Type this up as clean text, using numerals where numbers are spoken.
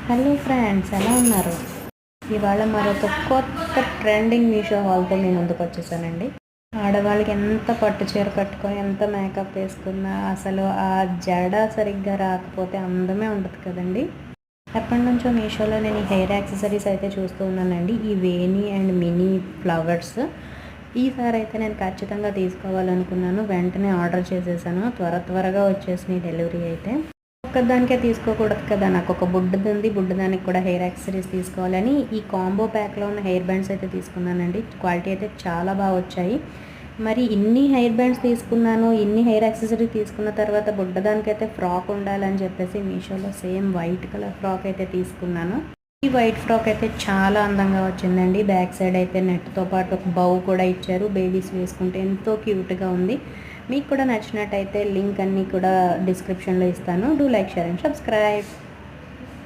Hello friends, ఎలా ఉన్నారు? ఇవాళ మరొక కొత్త ట్రెండింగ్ మీషో హాల్తో మీ ముందుకు వచ్చేసానండి. ఆడవాళ్ళకి ఎంత పట్టు చీర కట్టుకొని ఎంత మేకప్ వేసుకున్నా అసలు ఆ జడ సరిగ్గా రాకపోతే అందమే ఉండదు కదండి. ఎప్పటి నుంచో మీషోలో నేను ఈ హెయిర్ యాక్సెసరీస్ అయితే చూస్తూ ఉన్నానండి. ఈ వేణి అండ్ మినీ ఫ్లవర్స్ ఈసారి అయితే నేను ఖచ్చితంగా తీసుకోవాలనుకున్నాను. వెంటనే ఆర్డర్ చేసేసాను. త్వరగా వచ్చేసినాయి డెలివరీ అయితే. ఒక్కదానికే తీసుకోకూడదు కదా, నాకు ఒక బుడ్డది ఉంది, బుడ్డదానికి కూడా హెయిర్ యాక్సెసరీస్ తీసుకోవాలని ఈ కాంబో ప్యాక్లో ఉన్న హెయిర్ బ్యాండ్స్ అయితే తీసుకున్నానండి. క్వాలిటీ అయితే చాలా బాగా వచ్చాయి. మరి ఇన్ని హెయిర్ బ్యాండ్స్ తీసుకున్నాను, ఇన్ని హెయిర్ యాక్సెసరీ తీసుకున్న తర్వాత బుడ్డదానికైతే ఫ్రాక్ ఉండాలని చెప్పేసి మీషోలో సేమ్ వైట్ కలర్ ఫ్రాక్ అయితే తీసుకున్నాను. ఈ వైట్ ఫ్రాక్ అయితే చాలా అందంగా వచ్చిందండి. బ్యాక్ సైడ్ అయితే నెట్తో పాటు ఒక బౌ కూడా ఇచ్చారు. బేబీస్ వేసుకుంటే ఎంతో క్యూట్గా ఉంది. మీకు కూడా నచ్చినట్టయితే లింక్ అన్నీ కూడా డిస్క్రిప్షన్లో ఇస్తాను. Do like, share and subscribe.